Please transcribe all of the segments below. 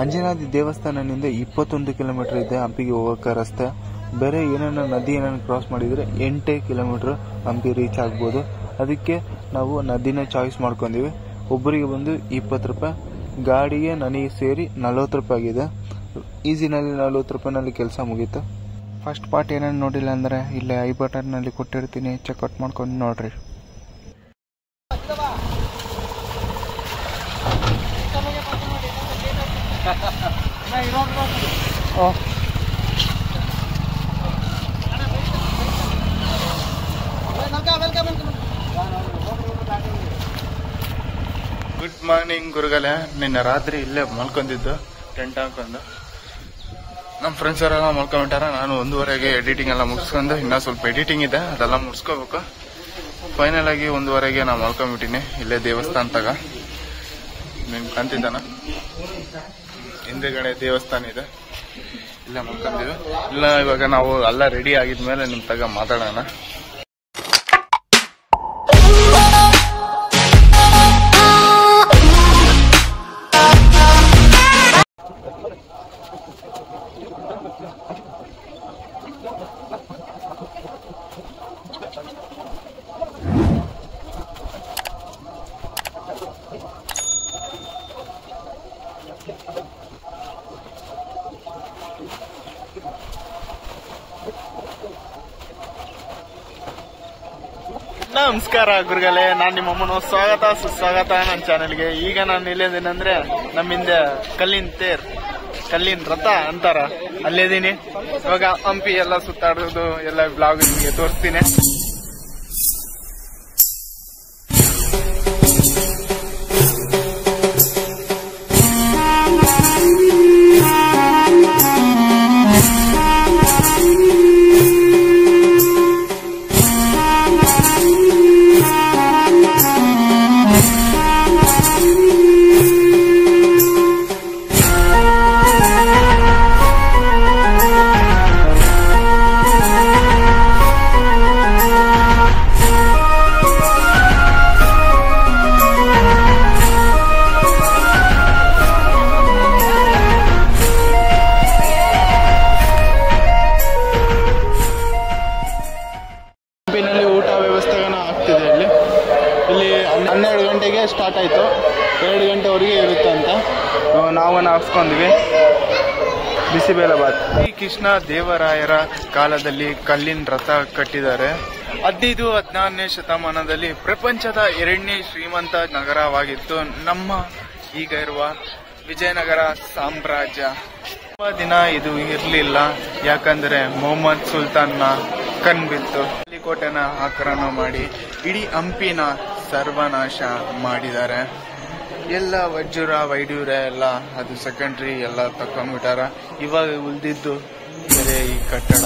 ಅಂಜನಾದ್ರಿ ದೇವಸ್ಥಾನದಿಂದ 21 ಕಿಲೋಮೀಟರ್ ಇದೆ ಹಂಪಿಗೆ ಹೋಗೋಕೆ ರಸ್ತೆ. ಬೇರೆ ಏನೇನು ನದಿ ಏನೇನು ಕ್ರಾಸ್ ಮಾಡಿದರೆ 8 ಕಿಲೋಮೀಟರ್ ಹಂಪಿ ರೀಚ್ ಆಗ್ಬೋದು. ಅದಕ್ಕೆ ನಾವು ನದಿನೇ ಚಾಯ್ಸ್ ಮಾಡ್ಕೊಂಡಿವಿ. ಒಬ್ಬರಿಗೆ ಬಂದು 20 ರೂಪಾಯಿ, ಗಾಡಿಗೆ ನನಗೆ ಸೇರಿ 40 ರೂಪಾಯಿ ಆಗಿದೆ. ಈಸಿನಲ್ಲಿ 40 ರೂಪಾಯಿನಲ್ಲಿ ಕೆಲಸ ಮುಗೀತು. ಫಸ್ಟ್ ಪಾರ್ಟ್ ಏನೇನು ನೋಡಿಲ್ಲ ಅಂದರೆ ಇಲ್ಲೇ ಐ ಬಟನ್ನಲ್ಲಿ ಕೊಟ್ಟಿರ್ತೀನಿ, ಚೆಕ್ಔಟ್ ಮಾಡ್ಕೊಂಡು ನೋಡ್ರಿ. ಗುಡ್ ಮಾರ್ನಿಂಗ್ ಗುರುಗಳೇ. ನಿನ್ನೆ ರಾತ್ರಿ ಇಲ್ಲೇ ಮಲ್ಕೊಂಡಿದ್ದು ಟೆಂಟ್ ಹಾಕೊಂಡು. ನಮ್ಮ ಫ್ರೆಂಡ್ಸ್ ಅವರೆಲ್ಲ ಮಲ್ಕೊಂಡ್ಬಿಟ್ಟಾರ. ನಾನು 1:30ಗೆ ಎಡಿಟಿಂಗ್ ಎಲ್ಲ ಮುಗಿಸ್ಕೊಂಡು, ಇನ್ನೂ ಸ್ವಲ್ಪ ಎಡಿಟಿಂಗ್ ಇದೆ, ಅದೆಲ್ಲ ಮುಗಿಸ್ಕೋಬೇಕು. ಫೈನಲ್ ಆಗಿ 1:30ಗೆ ನಾನು ಮಲ್ಕೊಂಡ್ಬಿಟ್ಟಿನಿ. ಇಲ್ಲೇ ದೇವಸ್ಥಾನ ತಗ ನಿನ್ ಕಾಣ್ತಿದ್ದಾನ, ಹಿಂದೆಗಡೆ ದೇವಸ್ಥಾನ ಇದೆ, ಇಲ್ಲೇ ಮಲ್ಕೊಂಡಿವಿ. ಇಲ್ಲ ಇವಾಗ ನಾವು ಎಲ್ಲ ರೆಡಿ ಆಗಿದ್ಮೇಲೆ ನಿಮ್ ತಗ ಮಾತಾಡೋಣ. ನಮಸ್ಕಾರ ಗುರುಗಳೇ, ನಾನ್ ನಿಮ್ಮಮ್ಮನ ಸ್ವಾಗತ ಸುಸ್ವಾಗತ ನನ್ನ ಚಾನೆಲ್ಗೆ. ಈಗ ನಾನು ಇಲ್ಲಿದ್ದೇನೆಂದ್ರೆ ನಮ್ಮ ಹಿಂದೆ ಕಲ್ಲಿನ ರಥ ಅಂತಾರ, ಅಲ್ಲಿದ್ದೀನಿ. ಇವಾಗ ಹಂಪಿ ಎಲ್ಲ ಸುತ್ತಾಡೋದು ಎಲ್ಲ ಬ್ಲಾಗ್ ನಿಮಗೆ ತೋರಿಸ್ತೀನಿ. ಊಟ ವ್ಯವಸ್ಥೆನ ಆಗ್ತಿದೆ. ಇಲ್ಲಿ 12 ಗಂಟೆಗೆ ಸ್ಟಾರ್ಟ್ ಆಯಿತು, 2 ಗಂಟೆವರೆಗೆ ಇರುತ್ತೆ ಅಂತ ನಾವನ್ನ ಹಾಕ್ಸ್ಕೊಂಡ್ವಿ. ಬಿಸಿಬೇಳೆಬಾತ್. ಈ ಕೃಷ್ಣ ದೇವರಾಯರ ಕಾಲದಲ್ಲಿ ಕಲ್ಲಿನ ರಥ ಕಟ್ಟಿದ್ದಾರೆ. 15-16ನೇ ಶತಮಾನದಲ್ಲಿ ಪ್ರಪಂಚದ 2ನೇ ಶ್ರೀಮಂತ ನಗರವಾಗಿತ್ತು ನಮ್ಮ ಈಗ ಇರುವ ವಿಜಯನಗರ ಸಾಮ್ರಾಜ್ಯ. ತುಂಬಾ ದಿನ ಇದು ಇರಲಿಲ್ಲ, ಯಾಕಂದ್ರೆ ಮೊಹಮ್ಮದ್ ಸುಲ್ತಾನ್ನ ಕಣ್ಬಿತ್ತು. ಕೋಟೆನ ಆಕ್ರಮಣ ಮಾಡಿ ಇಡೀ ಹಂಪಿನ ಸರ್ವನಾಶ ಮಾಡಿದ್ದಾರೆ. ಎಲ್ಲ ವೈಡ್ಯೂರ ಎಲ್ಲ ಅದು ಸೆಕೆಂಡ್ರಿ ಎಲ್ಲ ತಕೊಂಡ್ಬಿಟ್ಟಾರ. ಇವಾಗ ಉಳಿದಿದ್ದು ಬೇರೆ ಈ ಕಟ್ಟಡ.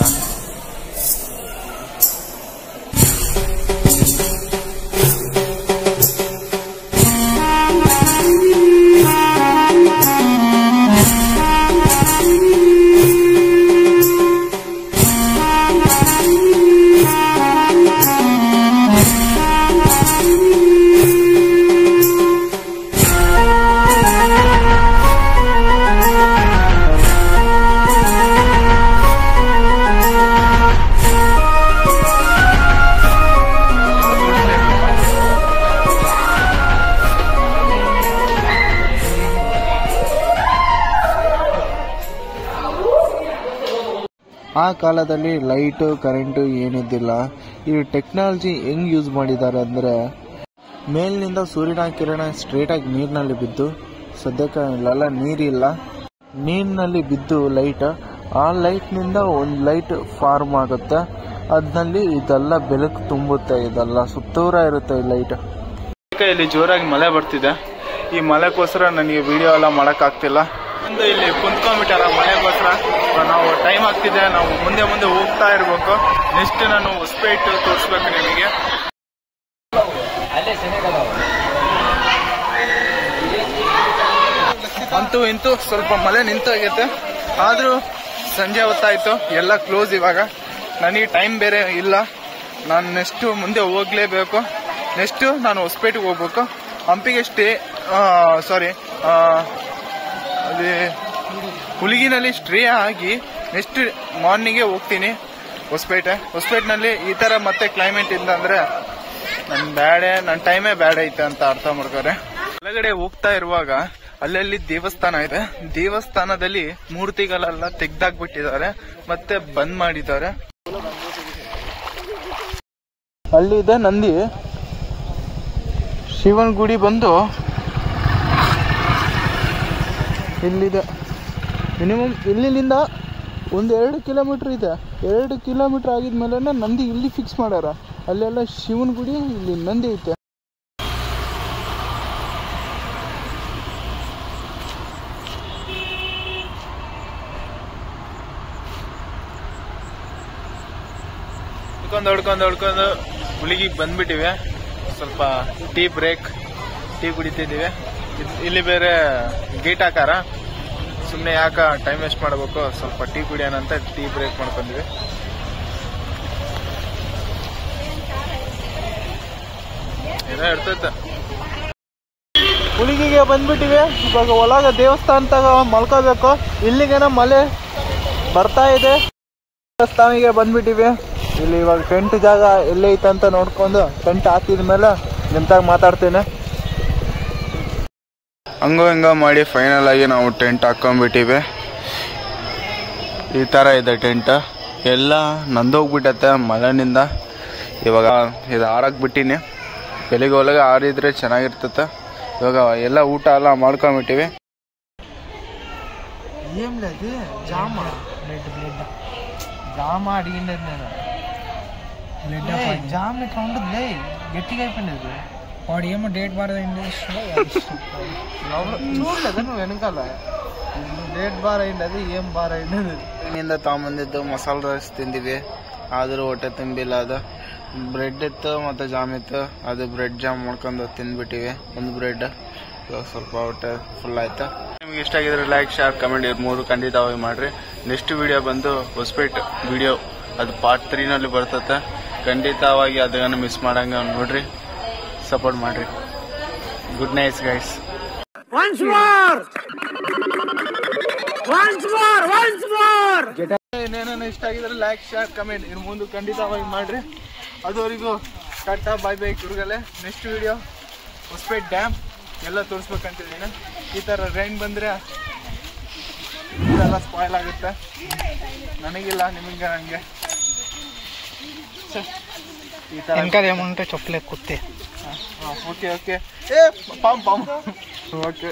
ಆ ಕಾಲದಲ್ಲಿ ಲೈಟು ಕರೆಂಟು ಏನಿದ್ದಿಲ್ಲ. ಈ ಟೆಕ್ನಾಲಜಿ ಹೆಂಗ್ ಯೂಸ್ ಮಾಡಿದ್ದಾರೆ ಅಂದರೆ, ಮೇಲಿನಿಂದ ಸೂರ್ಯನ ಕಿರಣ ಸ್ಟ್ರೇಟ್ ಆಗಿ ನೀರಿನಲ್ಲಿ ಬಿದ್ದು, ಸದ್ಯಕ್ಕೆ ಇಲ್ಲೆಲ್ಲ ನೀರಿಲ್ಲ, ನೀರಿನಲ್ಲಿ ಬಿದ್ದು ಲೈಟ್, ಆ ಲೈಟ್ನಿಂದ ಒಂದು ಲೈಟ್ ಫಾರ್ಮ್ ಆಗುತ್ತೆ. ಅದ್ನಲ್ಲಿ ಇದೆಲ್ಲ ಬೆಳಕು ತುಂಬುತ್ತೆ, ಇದೆಲ್ಲ ಸುತ್ತೂರ ಇರುತ್ತೆ ಈ ಲೈಟ್. ಇಲ್ಲಿ ಜೋರಾಗಿ ಮಳೆ ಬರ್ತಿದೆ. ಈ ಮಳೆಗೋಸ್ಕರ ನನಗೆ ವಿಡಿಯೋ ಎಲ್ಲ ಮಾಡೋಕ್ಕಾಗ್ತಿಲ್ಲ. ಇಲ್ಲಿ ಕುಂತ್ಕೊಂಡ್ಬಿಟ್ಟಾರ ಮಳೆಗೋಸ್ಕರ. ನಾವು ಟೈಮ್ ಆಗ್ತಿದೆ, ನಾವು ಮುಂದೆ ಹೋಗ್ತಾ ಇರ್ಬೇಕು. ನೆಕ್ಸ್ಟ್ ನಾನು ಹೊಸಪೇಟ್ ತೋರಿಸ್ಬೇಕು ನಿಮಗೆ. ಅಂತೂ ಇಂತೂ ಸ್ವಲ್ಪ ಮಳೆ ನಿಂತೋಗೈತೆ, ಆದ್ರೂ ಸಂಜೆ ಹೊತ್ತಾಯ್ತು, ಎಲ್ಲ ಕ್ಲೋಸ್. ಇವಾಗ ನನಗೆ ಟೈಮ್ ಬೇರೆ ಇಲ್ಲ, ನಾನು ನೆಕ್ಸ್ಟ್ ಮುಂದೆ ಹೋಗ್ಲೇಬೇಕು. ನೆಕ್ಸ್ಟ್ ನಾನು ಹೊಸಪೇಟೆಗೆ ಹೋಗ್ಬೇಕು. ಹಂಪಿಗೆ ಅದೇ ಹುಲಿಗಿನಲ್ಲಿ ಸ್ಟ್ರೇ ಆಗಿ ನೆಕ್ಸ್ಟ್ ಮಾರ್ನಿಂಗೇ ಹೋಗ್ತೀನಿ ಹೊಸಪೇಟೆನಲ್ಲಿ. ಈ ತರ ಮತ್ತೆ ಕ್ಲೈಮೇಟ್ ಇಲ್ಲ ಅಂದ್ರೆ ನನ್ನ ಟೈಮೇ ಬ್ಯಾಡ ಐತೆ ಅಂತ ಅರ್ಥ ಮಾಡ್ತಾರೆ. ಒಳಗಡೆ ಹೋಗ್ತಾ ಇರುವಾಗ ಅಲ್ಲಲ್ಲಿ ದೇವಸ್ಥಾನ ಇದೆ. ದೇವಸ್ಥಾನದಲ್ಲಿ ಮೂರ್ತಿಗಳೆಲ್ಲ ತೆಗ್ದಾಕ್ಬಿಟ್ಟಿದ್ದಾರೆ ಮತ್ತೆ ಬಂದ್ ಮಾಡಿದ್ದಾರೆ. ಅಲ್ಲಿದೆ ನಂದಿ. ಶಿವನ್ ಗುಡಿ ಬಂದು ಇಲ್ಲಿದೆ. ಮಿನಿಮಮ್ ಇಲ್ಲಿಂದ ಒಂದು 2 ಕಿಲೋಮೀಟರ್ ಇದೆ. 2 ಕಿಲೋಮೀಟರ್ ಆಗಿದ್ಮೇಲೆ ನಂದಿ ಇಲ್ಲಿ ಫಿಕ್ಸ್ ಮಾಡ್ಯಾರ. ಅಲ್ಲೆಲ್ಲ ಶಿವನ್ ಗುಡಿ, ಇಲ್ಲಿ ನಂದಿ ಐತೆ. ಹೊಡ್ಕೊಂಡು ಹುಲಿಗಿಗೆ ಬಂದ್ಬಿಟ್ಟಿವೆ. ಸ್ವಲ್ಪ ಟೀ ಕುಡಿತಿದ್ದೀವಿ. ಇಲ್ಲಿ ಬೇರೆ ಗೇಟ್ ಹಾಕಾರ. ಸುಮ್ಮನೆ ಯಾಕ ಟೈಮ್ ವೇಸ್ಟ್ ಮಾಡಬೇಕು, ಸ್ವಲ್ಪ ಟೀ ಕುಡಿಯೋಣ ಅಂತ ಟೀ ಬ್ರೇಕ್ ಮಾಡ್ಕೊಂಡಿವಿ. ಏನೋ ಇರ್ತೈತೆ. ಹುಲಿಗಿಗೆ ಬಂದ್ಬಿಟ್ಟಿವೆ. ಇವಾಗ ಒಳಗ ದೇವಸ್ಥಾನದಾಗ ಮಲ್ಕೋಬೇಕು. ಇಲ್ಲಿಗೇನ ಮಳೆ ಬರ್ತಾ ಇದೆ. ದೇವಸ್ಥಾನಿಗೆ ಬಂದ್ಬಿಟ್ಟಿವೆ. ಇಲ್ಲಿ ಇವಾಗ ಟೆಂಟ್ ಜಾಗ ಎಲ್ಲೈತೆ ಅಂತ ನೋಡ್ಕೊಂಡು ಟೆಂಟ್ ಹಾಕಿದ್ಮೇಲೆ ನಿಂತಾಗ ಮಾತಾಡ್ತೇನೆ. ಹಂಗೋ ಮಾಡಿ ಫೈನಲ್ ಆಗಿ ನಾವು ಟೆಂಟ್ ಹಾಕೊಂಡ್ಬಿಟ್ಟಿವಿ. ಈ ಥರ ಇದೆ ಟೆಂಟ್. ಎಲ್ಲ ನಂದೋಗ್ಬಿಟ್ಟತ್ತೆ ಮಳೆನಿಂದ. ಇವಾಗ ಇದು ಆರಕ್ಕೆ ಬಿಟ್ಟಿನಿ. ಬೆಳಿಗ್ಗೆ ಒಳಗೆ ಆರಿದ್ರೆ ಚೆನ್ನಾಗಿರ್ತತೆ. ಇವಾಗ ಎಲ್ಲ ಊಟ ಎಲ್ಲ ಮಾಡ್ಕೊಂಡ್ಬಿಟ್ಟಿವಿ. ఏంలేదు జామ జామ అడిగిండేది నేను జామ ఇట్లా ఉంటుంది గట్టిగా అయిపోయింది వాడు ఏమో డేట్ బార్ అయింది చూడలేదు నువ్వు వెనకాల ಡೇಟ್ ಬಾರ್ ಅయింದದು ಏನ್ ಬಾರ್ ಅయింದದು ಇಲ್ಲಿಂದ ತಗೊಂಬಂದಿದ್ದು ಮಸಾಲೆ ರೈಸ್ ತಿಂದಿವಿ ಆದರೂ ಹೊಟ್ಟೆ ತುಂಬಿಲ್ಲ ಅದು ಬ್ರೆಡ್ ಇತ್ತು ಮತ್ತು ಜಾಮ್ ಇತ್ತು ಅದು ಬ್ರೆಡ್ ಜಾಮ್ ಮಾಡ್ಕೊಂಡು ತಿಂದ್ಬಿಟ್ಟಿವಿ ಒಂದು ಬ್ರೆಡ್ ಸ್ವಲ್ಪ ಹೊಟ್ಟೆ ಫುಲ್ ಆಯ್ತು ನಿಮ್ಗೆ ಇಷ್ಟ ಆಗಿದ್ರೆ ಲೈಕ್ ಶೇರ್ ಕಮೆಂಟ್ ಇವ್ರು ಮೂರು ಖಂಡಿತವಾಗಿ ಮಾಡ್ರಿ ನೆಕ್ಸ್ಟ್ ವಿಡಿಯೋ ಬಂದು ಹೊಸಪೇಟೆ ವಿಡಿಯೋ ಅದು ಪಾರ್ಟ್ 3 ನಲ್ಲಿ ಬರ್ತತೆ ಖಂಡಿತವಾಗಿ ಅದನ್ನು ಮಿಸ್ ಮಾಡಂಗ ನೋಡ್ರಿ ಸಪೋರ್ಟ್ ಮಾಡ್ರಿ good nights guys once more ಏನೇನ ಇಷ್ಟ ಆಗಿದ್ರೆ ಲೈಕ್ ಶೇರ್ ಕಮೆಂಟ್ ಇನ್ನು ಮುಂದೆ ಖಂಡಿತವಾಗಿ ಮಾಡ್ರಿ ಅದುವರೆಗೂ ಟಾಟಾ ಬೈ ಬೈ ಕುರುಗಲೆ ನೆಕ್ಸ್ಟ್ ವಿಡಿಯೋ ಹೊಸಪೇಟೆ ಡ್ಯಾಮ್ ಎಲ್ಲ ತೋರಿಸ್ಬೇಕಂತಿದ್ದೀನಿ ಈ ಥರ ರೈನ್ ಬಂದರೆ ಇದೆಲ್ಲ ಸ್ಪಾಯ್ಲ್ ಆಗುತ್ತೆ ನನಗಿಲ್ಲ ನಿಮಗೆ ನನಗೆ ಈ ಥರ ಏಮಂటే ಚೊಪ್ಪಲೆ ಕುತ್ತೆ ಓಕೆ ಓಕೆ ಏ ಪಾಮ್ ಪಾಮ್ ಓಕೆ